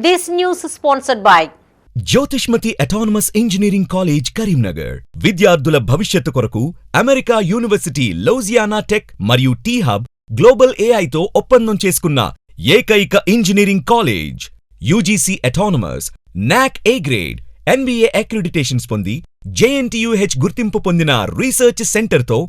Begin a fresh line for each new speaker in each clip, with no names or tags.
This news is sponsored by
Jyothishmathi autonomous engineering college Karimnagar. విద్యార్థుల భవిష్యత్తు కొరకు అమెరికా యూనివర్సిటీ లౌజియానా టెక్ మరియు టీ హబ్ గ్లోబల్ ఏఐతో ఒప్పందం చేసుకున్న ఏకైక ఇంజనీరింగ్ కాలేజ్. యూజీసీ అటానమస్, నాక్ ఏ గ్రేడ్, NBA అక్రిడిటేషన్స్ పొంది JNTUH గుర్తింపు పొందిన రీసెర్చ్ సెంటర్తో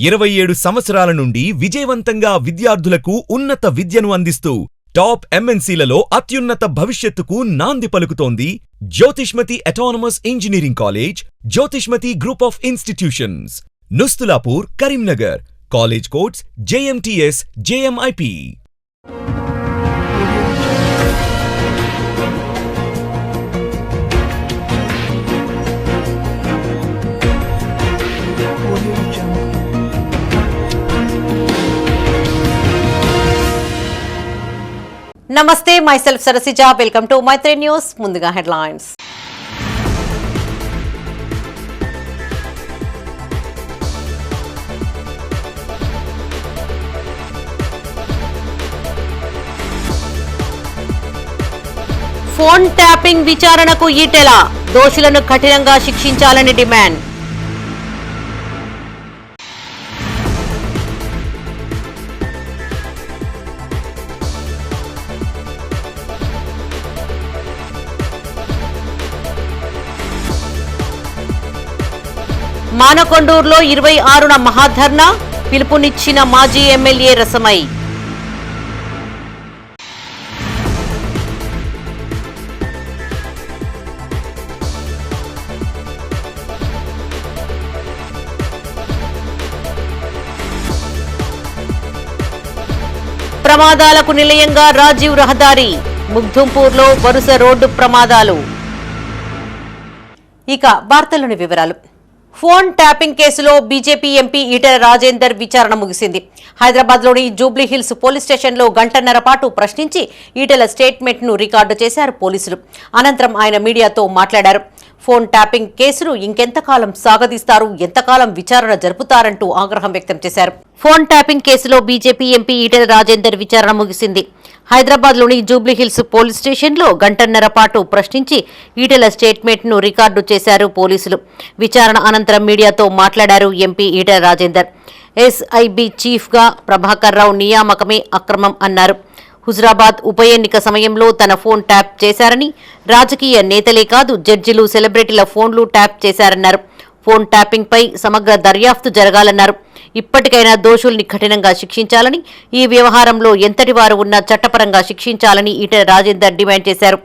27 సంవత్సరాల నుండి విజయవంతంగా విద్యార్థులకు ఉన్నత విద్యను అందిస్తూ టాప్ MNCలలో అత్యున్నత భవిష్యత్తుకు నాంది పలుకుతోంది Jyothishmathi autonomous engineering College, Jyothishmathi Group of Institutions, Nustulapur, Karimnagar. College codes JMTS, JMIP.
Namaste, myself Sarasija. Welcome to Maitri News. Munduga headlines. Phone tapping విచారణకు ఈటెల, దోషులను కఠినంగా శిక్షించాలని డిమాండ్. మానకొండూరులో 26న మహాధర్నా, పిలుపునిచ్చిన మాజీ ఎమ్మెల్యే రసమై. ప్రమాదాలకు నిలయంగా రాజీవ్ రహదారి, ముగ్ధుంపూర్లో వరుస రోడ్డు ప్రమాదాలు. ఇక వార్తల్లోని వివరాలు. ఫోన్ ట్యాపింగ్ కేసులో బీజేపీ ఎంపీ ఈటెల రాజేందర్ విచారణ ముగిసింది. హైదరాబాద్లోని జూబ్లీహిల్స్ పోలీస్ స్టేషన్లో గంటన్నర పాటు ప్రశ్నించి ఈటెల స్టేట్మెంట్ ను రికార్డు చేశారు పోలీసులు. అనంతరం ఆయన మీడియాతో మాట్లాడారు. ఫోన్ ట్యాపింగ్ కేసును ఇంకెంతకాలం సాగదీస్తారు, ఎంతకాలం విచారణ జరుపుతారంటూ ఆగ్రహం వ్యక్తం చేశారు. ఫోన్ ట్యాపింగ్ కేసులో బీజేపీ ఎంపీ ఈటెల రాజేందర్ విచారణ ముగిసింది. హైదరాబాద్లోని జూబ్లీహిల్స్ పోలీస్ స్టేషన్లో గంటన్నర పాటు ప్రశ్నించి ఈటెల స్టేట్మెంట్ ను రికార్డు చేశారు పోలీసులు. విచారణ అనంతరం మీడియాతో మాట్లాడారు MP Etela Rajender. SIB chief గా ప్రభాకర్ రావు నియామకమే అక్రమం అన్నారు. హుజురాబాద్ ఉప ఎన్నిక సమయంలో తన ఫోన్ ట్యాప్ చేశారని, రాజకీయ నేతలే కాదు జడ్జిలు, సెలబ్రిటీల ఫోన్లు ట్యాప్ చేశారన్నారు. ఫోన్ ట్యాపింగ్ పై సమగ్ర దర్యాప్తు జరగాలన్నారు. ఇప్పటికైనా దోషుల్ని కఠినంగా శిక్షించాలని, ఈ వ్యవహారంలో ఎంతటి వారు ఉన్నా చట్టపరంగా శిక్షించాలని ఈటెల రాజేందర్ డిమాండ్ చేశారు.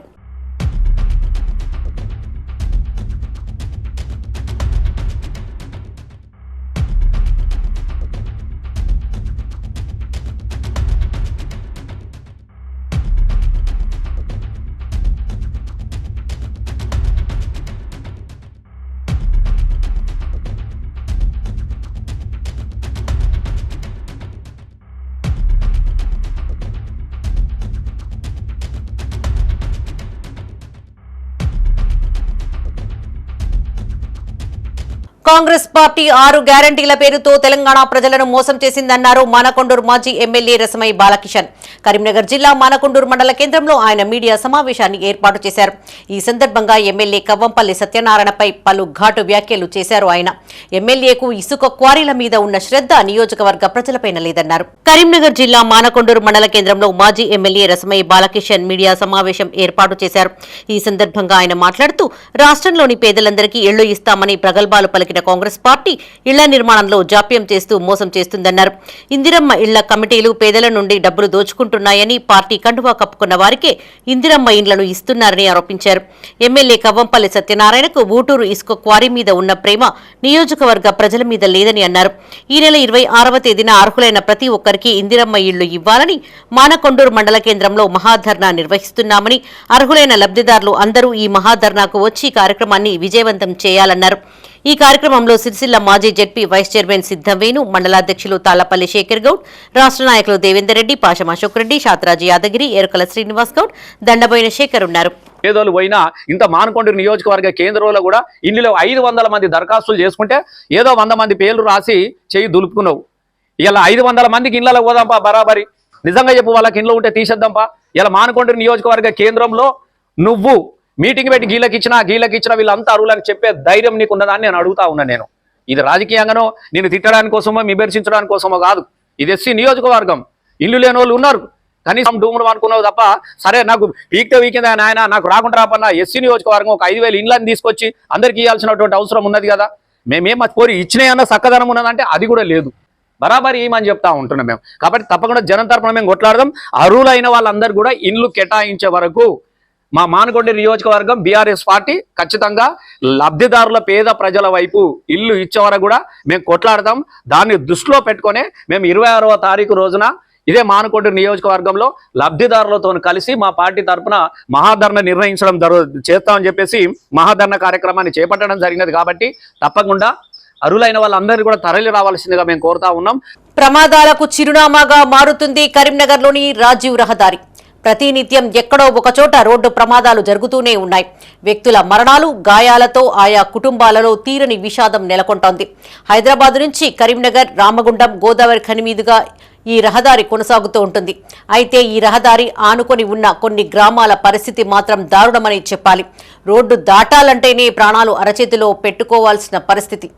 కాంగ్రెస్ పార్టీ 6 గ్యారంటీల పేరుతో తెలంగాణ ప్రజలను మోసం చేసిందన్నారు మానకొండూరు మాజీ ఎమ్మెల్యే రసమై బాలకిషన్. కరీంనగర్ జిల్లా మానకొండూరు మండల కేంద్రంలో ఆయన మీడియా సమావేశాన్ని ఏర్పాటు చేశారు. ఈ సందర్భంగా ఎమ్మెల్యే కవ్వంపల్లి సత్యనారాయణపై పలు ఘాటు వ్యాఖ్యలు చేశారు. ఆయన ఎమ్మెల్యేకు ఇసుక క్వారీల మీద ఉన్న శ్రద్ధ నియోజకవర్గ ప్రజలపైన లేదన్నారు. కరీంనగర్ జిల్లా మానకొండూరు మండల కేంద్రంలో మాజీ ఎమ్మెల్యే రసమై బాలకిషన్ మీడియా సమావేశం ఏర్పాటు చేశారు. ఈ సందర్భంగా ఆయన మాట్లాడుతూ రాష్ట్రంలోని పేదలందరికీ ఇళ్లు ఇస్తామని ప్రగల్భాలు పలికిన కాంగ్రెస్ పార్టీ ఇళ్ల నిర్మాణంలో జాప్యం చేస్తూ మోసం చేస్తుందన్నారు. ఇందిరమ్మ ఇళ్ల కమిటీలు పేదల నుండి డబ్బులు దోచుకుంటున్నాయని, పార్టీ కండువా కప్పుకున్న వారికే ఇందిరమ్మ ఇండ్లను ఇస్తున్నారని ఆరోపించారు. ఎమ్మెల్యే కవ్వంపల్లి సత్యనారాయణకు ఊటూరు ఇసుక క్వారీ మీద ఉన్న ప్రేమ నియోజకవర్గ ప్రజల మీద లేదని అన్నారు. ఈ నెల 26వ తేదీన అర్హులైన ప్రతి ఒక్కరికి ఇందిరమ్మ ఇళ్లు ఇవ్వాలని మానకొండూరు మండల కేంద్రంలో మహాధర్నా నిర్వహిస్తున్నామని, అర్హులైన లబ్ధిదారులు అందరూ ఈ మహాధర్నాకు వచ్చి కార్యక్రమాన్ని విజయవంతం చేయాలన్నారు. ఈ కార్యక్రమంలో సిరిసిల్ల మాజీ జెడ్పీ వైస్ చైర్మన్ సిద్ధంవేణు, మండలాధ్యక్షులు తాళ్లపల్లి శేఖర్ గౌడ్, రాష్ట్ర నాయకులు దేవేందర్ రెడ్డి, పాషం అశోక్ రెడ్డి, శాతరాజు యాదగిరి, ఎరుకల శ్రీనివాస్ గౌడ్, దండబోయిన శేఖర్ ఉన్నారు.
పేదోళ్ళు పోయినా ఇంత మానకొండూరు నియోజకవర్గ కేంద్రంలో కూడా ఇందులో 500 మంది దరఖాస్తులు చేసుకుంటే ఏదో 100 మంది పేర్లు రాసి చేయి దులుపుకున్నావు. ఇలా 500 మందికి ఇళ్లలో పోదాంపా బరాబరి, నిజంగా చెప్పు వాళ్ళకి ఇంట్లో ఉంటే తీసేద్దాంపా. ఇలా మానకొండూరు నియోజకవర్గ కేంద్రంలో నువ్వు మీటింగ్ పెట్టి గీళ్ళకి ఇచ్చిన వీళ్ళంతా అరువులని చెప్పే ధైర్యం నీకు ఉన్నదాన్ని నేను అడుగుతా ఉన్నా. నేను ఇది రాజకీయంగానో నేను తిట్టడానికి కోసమో విమర్శించడానికి కోసమో కాదు. ఇది ఎస్సీ నియోజకవర్గం. ఇల్లు లేని వాళ్ళు ఉన్నారు, కనీసం డూములు అనుకున్నావు తప్ప సరే నాకు వీక్తే వీకిందా నాయన నాకు రాకుండా రాపన్నా ఎస్సీ నియోజకవర్గం ఒక 5,000 ఇండ్లని తీసుకొచ్చి అందరికీ ఇవ్వాల్సినటువంటి అవసరం ఉన్నది కదా. మేమేం కోరి ఇచ్చినాయన్న చక్కదనం ఉన్నదంటే అది కూడా లేదు. బరాబరి ఏమని చెప్తా ఉంటున్నాం మేము. కాబట్టి తప్పకుండా జనం తరపున మేము కొట్లాడదాం. అర్హులైన వాళ్ళందరూ కూడా ఇండ్లు కేటాయించే వరకు మా మానకొండ నియోజకవర్గం బీఆర్ఎస్ పార్టీ ఖచ్చితంగా లబ్ధిదారుల పేద ప్రజల వైపు ఇల్లు ఇచ్చే వరకు కూడా మేము కొట్లాడతాం. దాన్ని దృష్టిలో పెట్టుకునే మేము 26వ తారీఖు రోజున ఇదే మానకొండ నియోజకవర్గంలో లబ్ధిదారులతో కలిసి మా పార్టీ తరఫున మహాధరణ నిర్ణయించడం చేస్తామని చెప్పేసి మహాధరణ కార్యక్రమాన్ని చేపట్టడం జరిగినది. కాబట్టి తప్పకుండా అర్హులైన వాళ్ళందరినీ కూడా తరలి రావాల్సిందిగా మేము కోరుతా ఉన్నాం.
ప్రమాదాలకు చిరునామాగా మారుతుంది కరీంనగర్లోని రాజీవ్ రహదారి. ప్రతినిత్యం ఎక్కడో ఒకచోట రోడ్డు ప్రమాదాలు జరుగుతూనే ఉన్నాయి. వ్యక్తుల మరణాలు, గాయాలతో ఆయా కుటుంబాలలో తీరని విషాదం నెలకొంటోంది. హైదరాబాద్ నుంచి కరీంనగర్, రామగుండం, గోదావరి ఖని మీదుగా ఈ రహదారి కొనసాగుతూ ఉంటుంది. అయితే ఈ రహదారి ఆనుకొని ఉన్న కొన్ని గ్రామాల పరిస్థితి మాత్రం దారుణమని చెప్పాలి. రోడ్డు దాటాలంటేనే ప్రాణాలు అరచేతిలో పెట్టుకోవాల్సిన పరిస్థితి.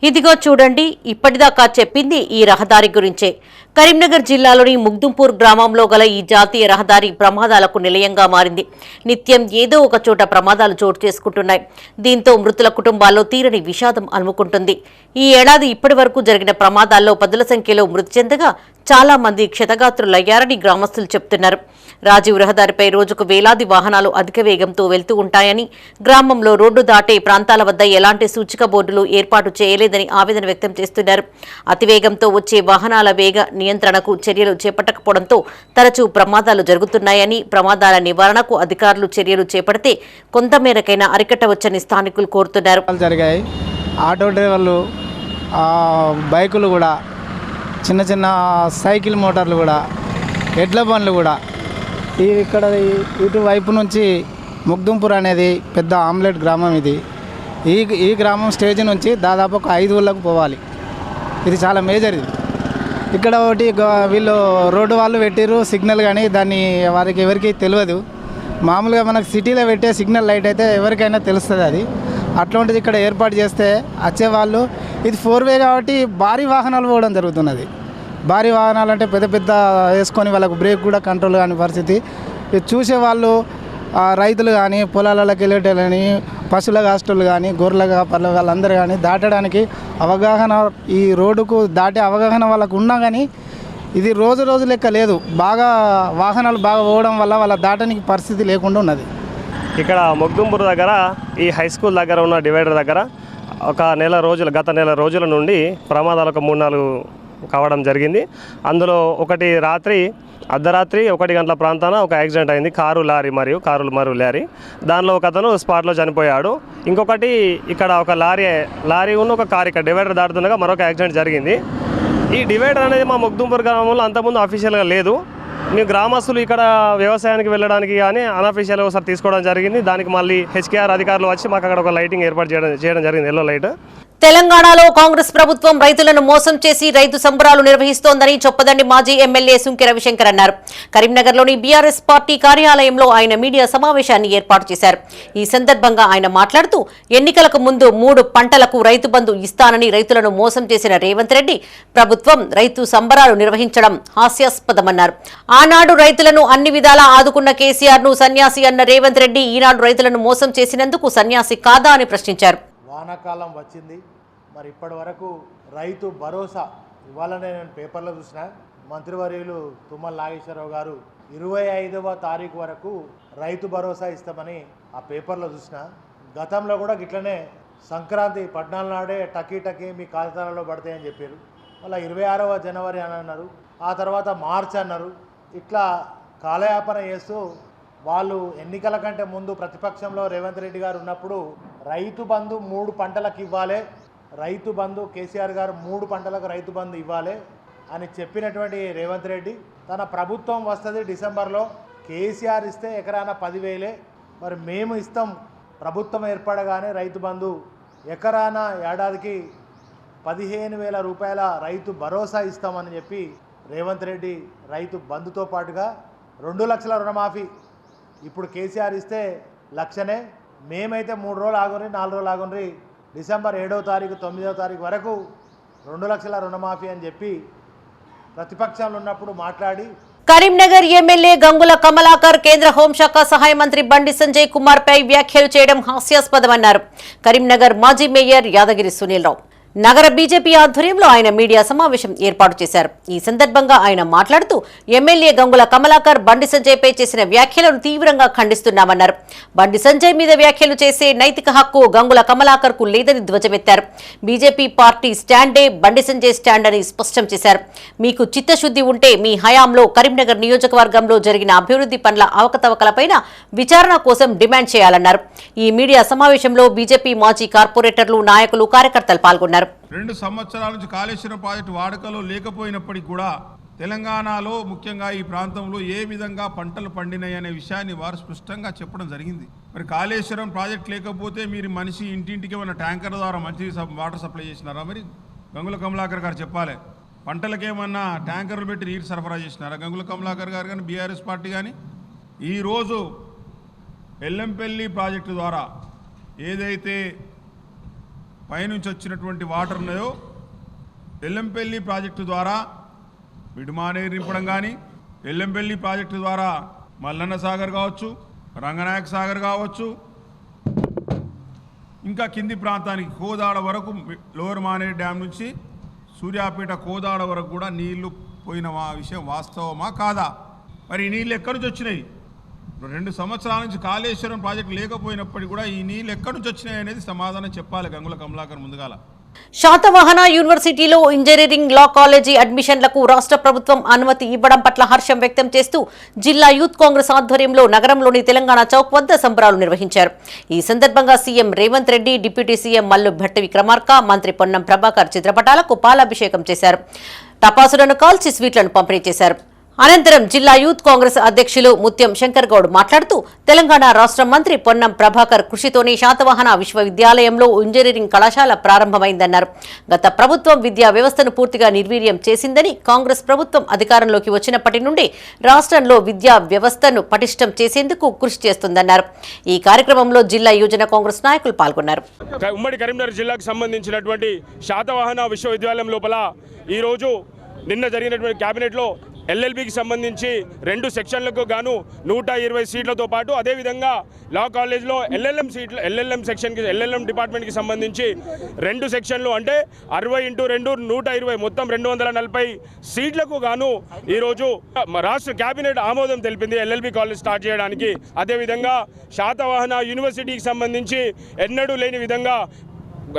ఇదిగో చూడండి, ఇప్పటిదాకా చెప్పింది ఈ రహదారి గురించే. కరీంనగర్ జిల్లాలోని ముగ్దుంపూర్ గ్రామంలో గల ఈ జాతీయ రహదారి ప్రమాదాలకు నిలయంగా మారింది. నిత్యం ఏదో ఒక చోట ప్రమాదాలు చోటు చేసుకుంటున్నాయి. దీంతో మృతుల కుటుంబాల్లో తీరని విషాదం అలుముకుంటుంది. ఈ ఏడాది ఇప్పటి వరకు జరిగిన ప్రమాదాల్లో 10ల సంఖ్యలో మృతి చెందగా చాలా మంది క్షతగాత్రులయ్యారని గ్రామస్తులు చెబుతున్నారు. రాజీవ్ రహదారిపై రోజుకు వేలాది వాహనాలు అధిక వేగంతో వెళ్తూ ఉంటాయని, గ్రామంలో రోడ్డు దాటే ప్రాంతాల వద్ద ఎలాంటి సూచిక బోర్డులు ఏర్పాటు చేయలేదని ఆవేదన వ్యక్తం చేస్తున్నారు. అతివేగంతో వచ్చే వాహనాల వేగ నియంత్రణకు చర్యలు చేపట్టకపోవడంతో తరచూ ప్రమాదాలు జరుగుతున్నాయని, ప్రమాదాల నివారణకు అధికారులు చర్యలు చేపడితే కొంతమేరకైనా అరికట్టవచ్చని స్థానికులు కోరుతున్నారు.
జరిగాయి. ఆటో డ్రైవర్లు, బైకులు కూడా, చిన్న చిన్న సైకిల్ మోటార్లు కూడా, ఎడ్ల బండ్లు కూడా ఇక్కడ ఇటు వైపు నుంచి ముగ్దుంపూర్ అనేది పెద్ద ఆమ్లెట్ గ్రామం. ఇది ఈ గ్రామం స్టేజ్ నుంచి దాదాపు ఒక 5 ఊళ్ళకు పోవాలి. ఇది చాలా మేజర్. ఇది ఇక్కడ ఒకటి వీళ్ళు రోడ్డు వాళ్ళు పెట్టిర్రు సిగ్నల్, కానీ దాన్ని వారికి ఎవరికి తెలియదు. మామూలుగా మనకు సిటీలో పెట్టే సిగ్నల్ లైట్ అయితే ఎవరికైనా తెలుస్తుంది. అది అట్లాంటిది ఇక్కడ ఏర్పాటు చేస్తే వచ్చేవాళ్ళు, ఇది 4-వే కాబట్టి భారీ వాహనాలు పోవడం జరుగుతున్నది. భారీ వాహనాలు అంటే పెద్ద పెద్ద వేసుకొని వాళ్ళకు బ్రేక్ కూడా కంట్రోల్ కాని పరిస్థితి. ఇది చూసేవాళ్ళు రైతులు కానీ, పొలాలకు వెళ్ళేటోళ్ళని, పశువుల కాస్టోళ్ళు కానీ, గొర్రెల కాపర్ల వాళ్ళందరూ కానీ దాటడానికి అవగాహన, ఈ రోడ్డుకు దాటే అవగాహన వాళ్ళకు ఉన్నా కానీ ఇది రోజు లెక్క లేదు. బాగా వాహనాలు బాగా పోవడం వల్ల వాళ్ళ దాటడానికి పరిస్థితి లేకుండా ఉన్నది.
ఇక్కడ ముగ్దుంపూర్ దగ్గర ఈ హై స్కూల్ దగ్గర ఉన్న డివైడర్ దగ్గర గత నెల రోజుల నుండి ప్రమాదాలు ఒక 3-4 కావడం జరిగింది. అందులో ఒకటి అర్ధరాత్రి 1 గంటల ప్రాంతాన ఒక యాక్సిడెంట్ అయింది. Car lorry. దానిలో ఒక అతను స్పాట్లో చనిపోయాడు. ఇంకొకటి ఇక్కడ ఒక లారీ ఉన్న ఒక కారు ఇక్కడ డివైడర్ దాటుతుండగా మరొక యాక్సిడెంట్ జరిగింది. ఈ డివైడర్ అనేది మా ముగ్దుంపూర్ గ్రామంలో అంతకుముందు అఫీషియల్గా లేదు. మేము గ్రామస్తులు ఇక్కడ వ్యవసాయానికి వెళ్ళడానికి కానీ అన్అఫీషియల్గా ఒకసారి తీసుకోవడం జరిగింది. దానికి మళ్ళీ హెచ్కేఆర్ అధికారులు వచ్చి మాకు అక్కడ ఒక లైటింగ్ ఏర్పాటు చేయడం జరిగింది, ఎల్లో లైట్.
తెలంగాణలో కాంగ్రెస్ ప్రభుత్వం రైతులను మోసం చేసి రైతు సంబరాలు నిర్వహిస్తోందని చొప్పదండి మాజీ ఎమ్మెల్యే సుంకె రవిశంకర్ అన్నారు. కరీంనగర్లోని బీఆర్ఎస్ పార్టీ కార్యాలయంలో ఆయన మీడియా సమావేశాన్ని ఏర్పాటు చేశారు. ఈ సందర్భంగా ఆయన మాట్లాడుతూ ఎన్నికలకు ముందు 3 పంటలకు రైతు బంధు ఇస్తానని రైతులను మోసం చేసిన రేవంత్ రెడ్డి ప్రభుత్వం రైతు సంబరాలు నిర్వహించడం హాస్యాస్పదమన్నారు. ఆనాడు రైతులను అన్ని విధాలా ఆదుకున్న కేసీఆర్ ను సన్యాసి అన్న రేవంత్ రెడ్డి ఈనాడు రైతులను మోసం చేసినందుకు సన్యాసి కాదా అని ప్రశ్నించారు.
వానాకాలం వచ్చింది, మరి ఇప్పటి వరకు రైతు భరోసా ఇవ్వాలనే నేను పేపర్లో చూసిన. మంత్రివర్యులు తుమ్మల నాగేశ్వరరావు గారు 25వ తారీఖు వరకు రైతు భరోసా ఇస్తామని ఆ పేపర్లో చూసిన. గతంలో కూడా గిట్లనే సంక్రాంతి 14 నాడే టకీ మీ ఖాతాలలో పడతాయని చెప్పారు. మళ్ళీ 26వ జనవరి అని అన్నారు, ఆ తర్వాత మార్చి అన్నారు. ఇట్లా కాలయాపన చేస్తూ వాళ్ళు ఎన్నికల కంటే ముందు ప్రతిపక్షంలో రేవంత్ రెడ్డి గారు ఉన్నప్పుడు రైతు బంధు 3 పంటలకు ఇవ్వాలి, రైతు బంధు కేసీఆర్ గారు 3 పంటలకు రైతు బంధు ఇవ్వాలి అని చెప్పినటువంటి రేవంత్ రెడ్డి తన ప్రభుత్వం వస్తుంది డిసెంబర్లో, కేసీఆర్ ఇస్తే ఎకరాన 10,000, మరి మేము ఇస్తాం ప్రభుత్వం ఏర్పడగానే రైతు బంధు ఎకరాన ఏడాదికి 15,000 రూపాయల రైతు భరోసా ఇస్తామని చెప్పి రేవంత్ రెడ్డి రైతు బంధుతో పాటుగా 2 లక్షల రుణమాఫీ ఇప్పుడు కేసీఆర్ ఇస్తే 1,00,000నే, మేమైతే 3 రోజులు ఆగుండ్రి 4 రోజులు ఆగుండ్రి డిసెంబర్ 7వ తారీఖు 9వ తారీఖు వరకు 2 లక్షల రుణమాఫీ అని చెప్పి ప్రతిపక్షంలో ఉన్నప్పుడు మాట్లాడి
కరీంనగర్ ఎమ్మెల్యే గంగుల కమలాకర్ కేంద్ర హోంశాఖ సహాయ మంత్రి బండి సంజయ్ కుమార్ పై వ్యాఖ్యలు చేయడం హాస్యాస్పదమన్నారు కరీంనగర్ మాజీ మేయర్ యాదగిరి సునీల్ రావు. నగర బీజేపీ ఆధ్వర్యంలో ఆయన మీడియా సమావేశం ఏర్పాటు చేశారు. ఈ సందర్భంగా ఆయన మాట్లాడుతూ ఎమ్మెల్యే గంగుల కమలాకర్ బండి సంజయ్పై చేసిన వ్యాఖ్యలను తీవ్రంగా ఖండిస్తున్నామన్నారు. బండి సంజయ్ మీద వ్యాఖ్యలు చేసే నైతిక హక్కు గంగుల కమలాకర్ కు లేదని ధ్వజమెత్తారు. BJP party స్టాండే Bandi Sanjay stand అని స్పష్టం చేశారు. మీకు చిత్తశుద్ధి ఉంటే మీ హయాంలో కరీంనగర్ నియోజకవర్గంలో జరిగిన అభివృద్ధి పనుల అవకతవకలపైన విచారణ కోసం డిమాండ్ చేయాలన్నారు. ఈ మీడియా సమావేశంలో బీజేపీ మాజీ కార్పొరేటర్లు, నాయకులు, కార్యకర్తలు పాల్గొన్నారు.
2 సంవత్సరాల నుంచి కాళేశ్వరం ప్రాజెక్టు వాడుకలో లేకపోయినప్పటికీ కూడా తెలంగాణలో ముఖ్యంగా ఈ ప్రాంతంలో ఏ విధంగా పంటలు పండినాయి అనే విషయాన్ని వారు స్పష్టంగా చెప్పడం జరిగింది. మరి కాళేశ్వరం ప్రాజెక్ట్ లేకపోతే మీరు మనిషి ఇంటింటికి ఉన్న ట్యాంకర్ ద్వారా మంచి వాటర్ సప్లై చేసినారా? మరి గంగుల కమలాకర్ గారు చెప్పాలి. పంటలకేమన్నా ట్యాంకర్లు పెట్టి నీరు సరఫరా చేసినారా గంగుల కమలాకర్ గారు కానీ బీఆర్ఎస్ పార్టీ కానీ? ఈరోజు ఎల్లంపల్లి ప్రాజెక్టు ద్వారా ఏదైతే పైనుంచి వచ్చినటువంటి వాటర్ ఉన్నాయో ఎల్లంపల్లి ప్రాజెక్టు ద్వారా మిడుమానేరు నింపడం కానీ, ఎల్లంపల్లి ప్రాజెక్టు ద్వారా మల్లన్న సాగర్ కావచ్చు, రంగనాయక సాగర్ కావచ్చు, ఇంకా కింది ప్రాంతానికి కోదాడ వరకు లోవర్ మానేరు డ్యామ్ నుంచి సూర్యాపేట కోదాడ వరకు కూడా నీళ్లు పోయిన విషయం వాస్తవమా కాదా? మరి ఈ నీళ్ళు ఎక్కడి నుంచి వచ్చినాయి? 2 సంవత్సరాల నుంచి కాళేశ్వరం ప్రాజెక్టు లేకపోయినప్పటికీ కూడా ఈ నీళ్ళు ఎక్కడి నుంచి వచ్చినాయి అనేది సమాధానం చెప్పాలి గంగుల కమలాకర్ ముందుగాల.
శాతవాహన యూనివర్సిటీలో ఇంజనీరింగ్ లా కాలేజీ అడ్మిషన్లకు రాష్ట్ర ప్రభుత్వం అనుమతి ఇవ్వడం పట్ల హర్షం వ్యక్తం చేస్తూ జిల్లా యూత్ కాంగ్రెస్ ఆధ్వర్యంలో నగరంలోని తెలంగాణ చౌక్ వద్ద సంబరాలు నిర్వహించారు. ఈ సందర్భంగా CM Revanth Reddy, deputy CM Mallu Bhatti Vikramarka, మంత్రి పొన్నం ప్రభాకర్ చిత్రపటాలకు పాలాభిషేకం చేశారు. టపాసులను కాల్చి స్వీట్లను పంపిణీ చేశారు. అనంతరం జిల్లా యూత్ కాంగ్రెస్ అధ్యక్షులు ముత్యం శంకర్ గౌడ్ మాట్లాడుతూ తెలంగాణ రాష్ట్ర మంత్రి పొన్నం ప్రభాకర్ కృషితోనే శాతవాహన విశ్వవిద్యాలయంలో ఇంజనీరింగ్ కళాశాల ప్రారంభమైందన్నారు. గత ప్రభుత్వం విద్యా వ్యవస్థను పూర్తిగా నిర్వీర్యం చేసిందని, కాంగ్రెస్ ప్రభుత్వం అధికారంలోకి వచ్చినప్పటి నుండి రాష్ట్రంలో విద్యా వ్యవస్థను పటిష్టం చేసేందుకు కృషి చేస్తుందన్నారు. ఈ కార్యక్రమంలో జిల్లా యువజన కాంగ్రెస్ నాయకులు పాల్గొన్నారు.
ఉమ్మడి కరీంనగర్ జిల్లాకు సంబంధించినటువంటి శాతవాహన విశ్వవిద్యాలయం లోపల ఈరోజు నిన్న జరిగినటువంటి కేబినెట్లో ఎల్ఎల్బికి సంబంధించి 2 సెక్షన్లకు గాను 120 సీట్లతో పాటు అదేవిధంగా లా కాలేజ్లో ఎల్ఎల్ఎం సెక్షన్కి ఎల్ఎల్ఎం డిపార్ట్మెంట్కి సంబంధించి 2 సెక్షన్లు అంటే 60x2 120 మొత్తం 240 సీట్లకు గాను ఈరోజు రాష్ట్ర కేబినెట్ ఆమోదం తెలిపింది ఎల్ఎల్బి కాలేజ్ స్టార్ట్ చేయడానికి. అదేవిధంగా శాతవాహన యూనివర్సిటీకి సంబంధించి ఎన్నడూ లేని విధంగా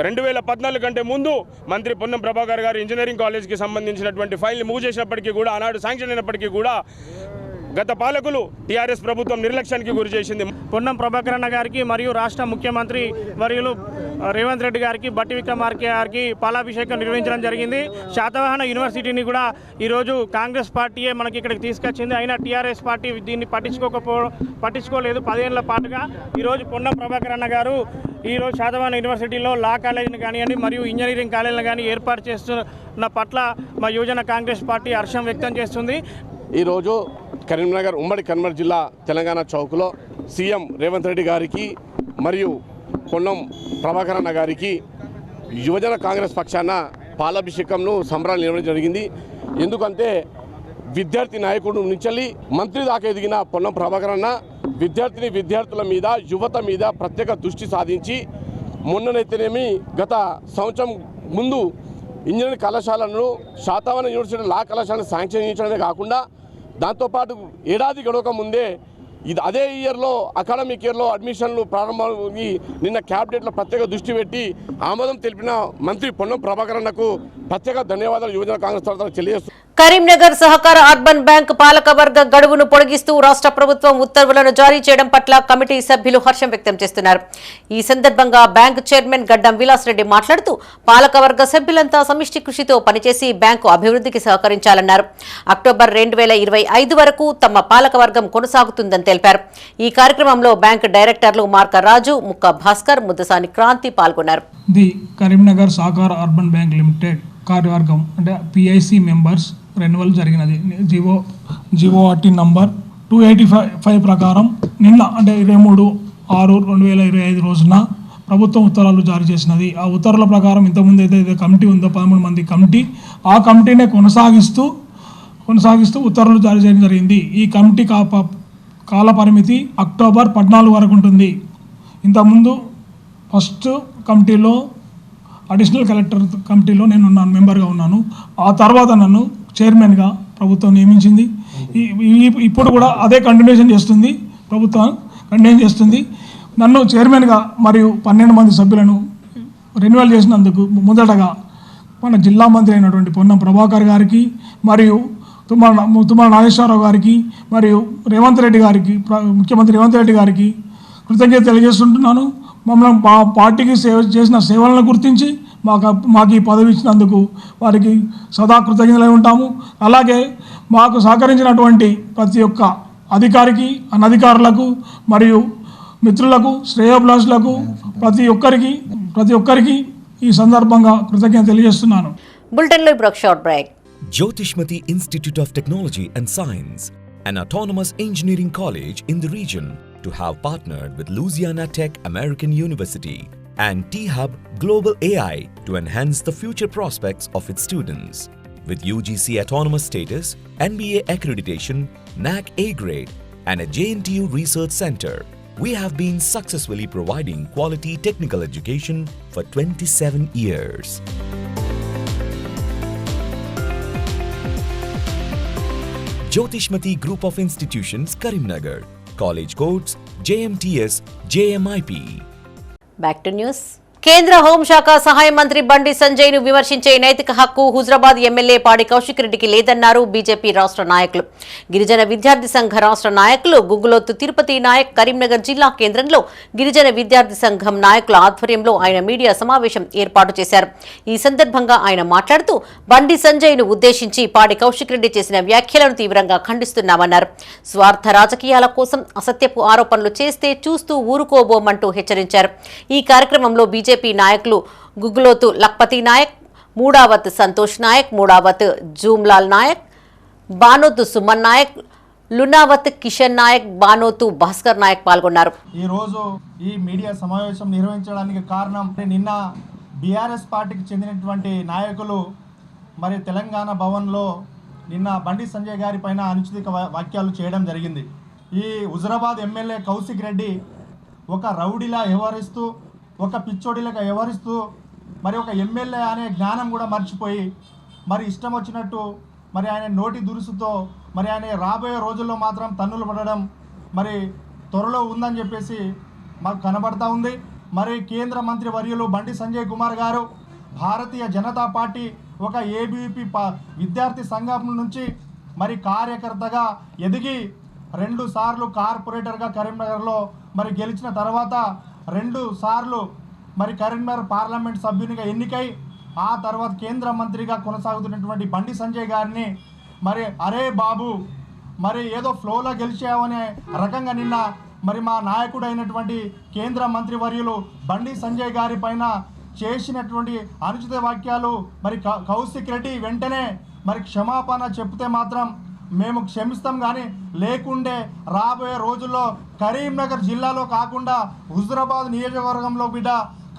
2014 కంటే ముందు మంత్రి పొన్నం ప్రభాకర్ గారు ఇంజనీరింగ్ కాలేజ్కి సంబంధించినటువంటి ఫైల్ని మూవ్ చేసినప్పటికీ కూడా, ఆనాడు శాంక్షన్ అయినప్పటికీ కూడా గత పాలకులు టీఆర్ఎస్ ప్రభుత్వం నిర్లక్ష్యానికి గురి చేసింది.
పొన్నం ప్రభాకర్ అన్న గారికి మరియు రాష్ట్ర ముఖ్యమంత్రి వర్యులు రేవంత్ రెడ్డి గారికి, బట్టి విక్రమార్క గారికి పాలాభిషేకం నిర్వహించడం జరిగింది. శాతవాహన యూనివర్సిటీని కూడా ఈరోజు కాంగ్రెస్ పార్టీయే మనకి ఇక్కడికి తీసుకొచ్చింది. అయినా టీఆర్ఎస్ పార్టీ దీన్ని పట్టించుకోలేదు. 10 ఏళ్ల పాటుగా ఈరోజు పొన్నం ప్రభాకర్ అన్న గారు ఈరోజు శాతవాహన యూనివర్సిటీలో లా కాలేజీని కానివ్వండి మరియు ఇంజనీరింగ్ కాలేజీలను కానీ ఏర్పాటు చేస్తున్న పట్ల మా యువజన కాంగ్రెస్ పార్టీ హర్షం వ్యక్తం చేస్తుంది.
ఈరోజు కరీంనగర్ ఉమ్మడి కరీంనగర్ జిల్లా తెలంగాణ చౌక్లో సీఎం రేవంత్ రెడ్డి గారికి మరియు పొన్నం ప్రభాకర్ అన్న గారికి యువజన కాంగ్రెస్ పక్షాన పాలాభిషేకంను సంబరాలు నిర్వహించడం జరిగింది. ఎందుకంటే విద్యార్థి నాయకుడు నుంచి మంత్రి దాకా ఎదిగిన పొన్నం ప్రభాకర్ అన్న విద్యార్థుల మీద, యువత మీద ప్రత్యేక దృష్టి సాధించి మొన్ననైతేనేమి గత సంవత్సరం ముందు ఇంజనీరింగ్ కళాశాలను శాతవాహన యూనివర్సిటీ లా కళాశాలను శాంక్షన్ చేయించడమే కాకుండా దాంతోపాటు ఏడాది గడవక ముందే అదే ఇయర్లో అకాడమిక్ ఇయర్లో అడ్మిషన్లు ప్రారంభమయ్యి నిన్న క్యాబినెట్లో ప్రత్యేక దృష్టి పెట్టి ఆమోదం తెలిపిన మంత్రి పొన్నం ప్రభాకర్ అన్నకు ప్రత్యేక ధన్యవాదాలు యువజన కాంగ్రెస్ తరఫున తెలియజేస్తున్నారు.
కరీంనగర్ సహకార అర్బన్ బ్యాంక్ పాలకవర్గ గడువును పొడిగిస్తూ రాష్ట్ర ప్రభుత్వం ఉత్తర్వులను జారీ చేయడం పట్ల కమిటీ సభ్యులు హర్షం వ్యక్తం చేస్తున్నారు. ఈ సందర్భంగా బ్యాంకు చైర్మన్ గడ్డం విలాస్ రెడ్డి మాట్లాడుతూ పాలకవర్గ సభ్యులంతా సమిష్టి కృషితో పనిచేసి బ్యాంకు అభివృద్ధికి సహకరించాలన్నారు. అక్టోబర్ 2025 వరకు తమ పాలకవర్గం కొనసాగుతుందని తెలిపారు. ఈ కార్యక్రమంలో బ్యాంకు డైరెక్టర్లు మార్క రాజు, ముక్క భాస్కర్, ముద్దసాని క్రాంతి పాల్గొన్నారు.
ది కరీంనగర్ సహకార అర్బన్ బ్యాంక్ లిమిటెడ్ కార్యవర్గం అంటే పిఐసి మెంబర్స్ రెన్యువల్ జరిగినది. జీఓఆర్టీ నంబర్ 285 ప్రకారం నిన్న అంటే 23/6/2025 రోజున ప్రభుత్వం ఉత్తర్వులు జారీ చేసినది. ఆ ఉత్తర్వుల ప్రకారం ఇంతకుముందు ఏదైతే కమిటీ ఉందో 13 మంది కమిటీ, ఆ కమిటీనే కొనసాగిస్తూ ఉత్తర్వులు జారీ చేయడం జరిగింది. ఈ కమిటీ కాల పరిమితి అక్టోబర్ 14 వరకు ఉంటుంది. ఇంతకుముందు ఫస్ట్ కమిటీలో అడిషనల్ కలెక్టర్ కమిటీలో నేను మెంబర్గా ఉన్నాను. ఆ తర్వాత నన్ను చైర్మన్గా ప్రభుత్వం నియమించింది. ఇప్పుడు కూడా అదే కంటిన్యూషన్ చేస్తుంది, ప్రభుత్వం కంటిన్యూ చేస్తుంది. నన్ను చైర్మన్గా మరియు 12 మంది సభ్యులను రెన్యువల్ చేసినందుకు మొదటగా మన జిల్లా మంత్రి అయినటువంటి పొన్నం ప్రభాకర్ గారికి మరియు తుమ్మల నాగేశ్వరరావు గారికి మరియు రేవంత్ రెడ్డి గారికి, ముఖ్యమంత్రి రేవంత్ రెడ్డి గారికి కృతజ్ఞత తెలియజేస్తుంటున్నాను. మమ్మల్ని మా పార్టీకి చేసిన సేవలను గుర్తించి మాకు ఈ పదవి ఇచ్చినందుకు వారికి సదా కృతజ్ఞతలై ఉంటాము. అలాగే మాకు సహకరించినటువంటి ప్రతి ఒక్క అధికారికి, అనధికారులకు మరియు మిత్రులకు, శ్రేయోభిలాషులకు ప్రతి ఒక్కరికి ఈ సందర్భంగా కృతజ్ఞత తెలియజేస్తున్నాను.
బులెటిన్లో ఇప్పుడు ఒక short break.
Jyotishmati Institute of Technology and Science, an autonomous engineering college in the region, to have partnered with Louisiana Tech American University and T-Hub Global AI to enhance the future prospects of its students. With UGC autonomous status, NBA accreditation, NAC A grade, and a JNTU research center, we have been successfully providing quality technical education for 27 years. Jyotishmati Group of Institutions, Karimnagar. College codes JMTS, JMIP.
Back to news. కేంద్ర హోంశాఖ సహాయ మంత్రి బండి సంజయ్ ను విమర్శించే నైతిక హక్కు Huzurabad MLA పాడి కౌశిక్ రెడ్డికి లేదన్నారు బీజేపీ రాష్ట్ర నాయకులు. గిరిజన విద్యార్థి సంఘ రాష్ట్ర నాయకులు గుగ్గులోత్తు తిరుపతి నాయక్ కరీంనగర్ జిల్లా కేంద్రంలో గిరిజన విద్యార్థి సంఘం నాయకుల ఆధ్వర్యంలో ఆయన మీడియా సమావేశం ఏర్పాటు చేశారు. ఈ సందర్భంగా ఆయన మాట్లాడుతూ బండి సంజయ్ ను ఉద్దేశించి పాడి కౌశిక్ రెడ్డి చేసిన వ్యాఖ్యలను తీవ్రంగా ఖండిస్తున్నామన్నారు. స్వార్థ రాజకీయాల కోసం అసత్యపు ఆరోపణలు చేస్తే చూస్తూ ఊరుకోబోమంటూ హెచ్చరించారు. ఈ కార్యక్రమంలో బీజేపీ నాయకులు గుగ్గులోతు లక్పతి నాయక్, మూడావత్ సంతోష్ నాయక్, మూడావత్ జూమ్లాల్ నాయక్, బానోతు సుమన్ నాయక్, లునావత్ కిషన్ నాయక్, బానోతు భాస్కర్ నాయక్ పాల్గొన్నారు.
ఈరోజు ఈ మీడియా సమావేశం నిర్వహించడానికి కారణం నిన్న బీఆర్ఎస్ పార్టీకి చెందినటువంటి నాయకులు మరి తెలంగాణ భవన్లో నిన్న బండి సంజయ్ గారి పైన అనుచిత వ్యాఖ్యలు చేయడం జరిగింది. ఈ హుజరాబాద్ ఎమ్మెల్యే కౌశిక్ రెడ్డి ఒక రౌడీలా వ్యవహరిస్తూ, ఒక పిచ్చోడిలాగా వ్యవహరిస్తూ, మరి ఒక ఎమ్మెల్యే అనే జ్ఞానం కూడా మర్చిపోయి మరి ఇష్టం వచ్చినట్టు మరి ఆయన నోటి దురుసుతో మరి ఆయన రాబోయే రోజుల్లో మాత్రం తన్నులు పడడం మరి త్వరలో ఉందని చెప్పేసి మాకు కనబడతా ఉంది. మరి కేంద్ర మంత్రి వర్యులు బండి సంజయ్ కుమార్ గారు భారతీయ జనతా పార్టీ ఒక ఏబీవీపీ విద్యార్థి సంఘం నుంచి మరి కార్యకర్తగా ఎదిగి 2 సార్లు కార్పొరేటర్గా కరీంనగర్లో మరి గెలిచిన తర్వాత 2 సార్లు మరి కరీంనగర్ పార్లమెంట్ సభ్యునిగా ఎన్నికై ఆ తర్వాత కేంద్ర మంత్రిగా కొనసాగుతున్నటువంటి బండి సంజయ్ గారిని మరి అరే బాబు మరి ఏదో ఫ్లోలో గెలిచావనే రకంగా నిన్న మరి మా నాయకుడు అయినటువంటి కేంద్ర మంత్రి వర్యులు బండి సంజయ్ గారి పైన చేసినటువంటి అనుచిత వాక్యాలు మరి కౌశిక్ రెడ్డి వెంటనే మరి క్షమాపణ చెప్తే మాత్రం మేము క్షమిస్తాం, కానీ లేకుండే రాబోయే రోజుల్లో కరీంనగర్ జిల్లాలో కాకుండా హుజరాబాద్ నియోజకవర్గంలో బిడ్డ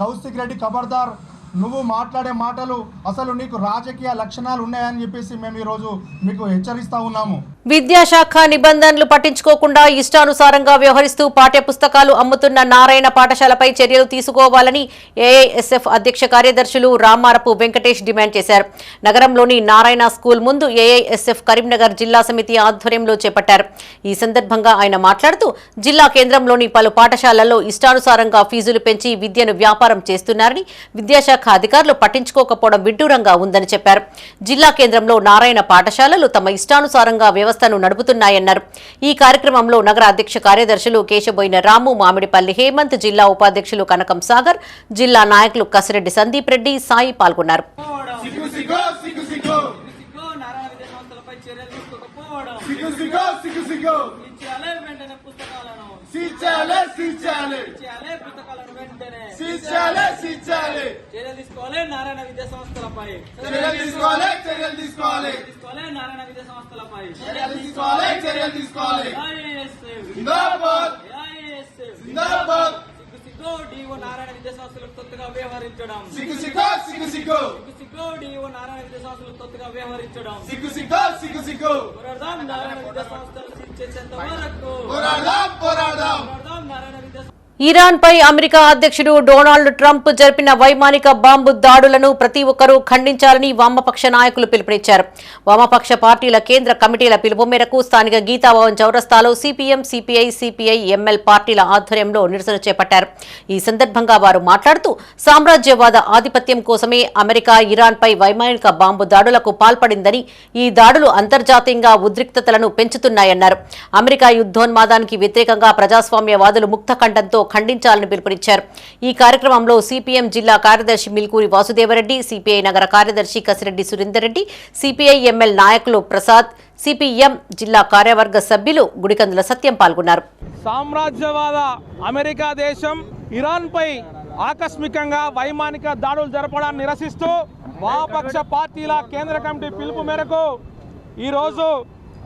కౌశిక్ రెడ్డి ఖబర్దార్, నువ్వు మాట్లాడే మాటలు అసలు నీకు రాజకీయ లక్షణాలు ఉన్నాయని చెప్పేసి మేము ఈరోజు మీకు హెచ్చరిస్తా ఉన్నాము.
విద్యాశాఖ నిబంధనలు పట్టించుకోకుండా ఇష్టానుసారంగా వ్యవహరిస్తూ పాఠ్య పుస్తకాలు అమ్ముతున్న నారాయణ పాఠశాలపై చర్యలు తీసుకోవాలని ఏఐఎస్ఎఫ్ అధ్యక్ష కార్యదర్శులు రామారపు వెంకటేష్ డిమాండ్ చేశారు. నగరంలోని నారాయణ స్కూల్ ముందు ఏఐఎస్ఎఫ్ కరీంనగర్ జిల్లా సమితి ఆధ్వర్యంలో చేపట్టారు. ఈ సందర్భంగా ఆయన మాట్లాడుతూ జిల్లా కేంద్రంలోని పలు పాఠశాలల్లో ఇష్టానుసారంగా ఫీజులు పెంచి విద్యను వ్యాపారం చేస్తున్నారని, విద్యాశాఖ శాఖ అధికారులు పట్టించుకోకపోవడం విడ్డూరంగా ఉందని చెప్పారు. జిల్లా కేంద్రంలో నారాయణ పాఠశాలలు తమ ఇష్టానుసారంగా వ్యవస్థను నడుపుతున్నాయన్నారు. ఈ కార్యక్రమంలో నగర అధ్యక్ష కార్యదర్శులు కేశబోయిన రాము, మామిడిపల్లి హేమంత్, జిల్లా ఉపాధ్యక్షులు కనకం సాగర్, జిల్లా నాయకులు కసిరెడ్డి సందీప్ రెడ్డి, సాయి పాల్గొన్నారు.
నారాయణ విద్యా సంస్థలపై డిఓ నారాయణ విద్యా సంస్థలకు తొత్తుగా వ్యవహరించడం డిఓ నారాయణ విద్యా సంస్థలకు తొత్తుగా వ్యవహరించడం పోరాడదాం నారాయణ విద్యా సంస్థలు చేసేంత వరకు పోరాడదాం నారాయణ విద్యా.
ఇరాన్పై అమెరికా అధ్యక్షుడు డొనాల్డ్ ట్రంప్ జరిపిన వైమానిక బాంబు దాడులను ప్రతి ఒక్కరూ ఖండించాలని వామపక్ష నాయకులు పిలుపునిచ్చారు. వామపక్ష పార్టీల కేంద్ర కమిటీల పిలుపు మేరకు స్థానిక గీతాభవన్ చౌరస్తాలో సిపిఎం, సిపిఐ, సిపిఐ, ఎంఎల్ పార్టీల ఆధ్వర్యంలో నిరసన చేపట్టారు. ఈ సందర్భంగా వారు మాట్లాడుతూ సామ్రాజ్యవాద ఆధిపత్యం కోసమే అమెరికా ఇరాన్పై వైమానిక బాంబు దాడులకు పాల్పడిందని, ఈ దాడులు అంతర్జాతీయంగా ఉద్రిక్తతలను పెంచుతున్నాయన్నారు. అమెరికా యుద్ధోన్మాదానికి వ్యతిరేకంగా ప్రజాస్వామ్యవాదులు ముక్తకంఠంతో ఖండించాలని పిలుపునిచ్చారు. ఈ కార్యక్రమంలో సిపిఎం జిల్లా కార్యదర్శి మిల్కూరి వాసుదేవరెడ్డి, సిపిఐ నగర కార్యదర్శి కసిరెడ్డి సురేందర్ రెడ్డి, సిపిఐ ఎంఎల్ నాయకులు ప్రసాద్, సిపిఎం జిల్లా కార్యవర్గ సభ్యులు గుడికందుల సత్యం పాల్గొన్నారు.
సామ్రాజ్యవాద అమెరికా దేశం ఇరాన్పై ఆకస్మికంగా వైమానిక దాడులు జరపడాన్ని నిరసిస్తూ వామపక్ష పార్టీల కేంద్ర కమిటీ పిలుపు మేరకు ఈరోజు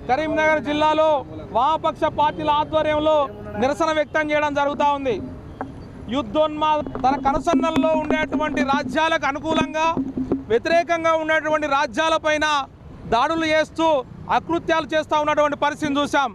కరీంనగర్ జిల్లాలో వామపక్ష పార్టీల ఆధ్వర్యంలో నిరసన వ్యక్తం చేయడం జరుగుతూ ఉంది. తన కనుసన్నల్లో ఉండేటువంటి రాజ్యాలకు అనుకూలంగా వ్యతిరేకంగా ఉన్నటువంటి రాజ్యాలపైన దాడులు చేస్తూ అకృత్యాలు చేస్తూ ఉన్నటువంటి పరిస్థితిని చూసాం.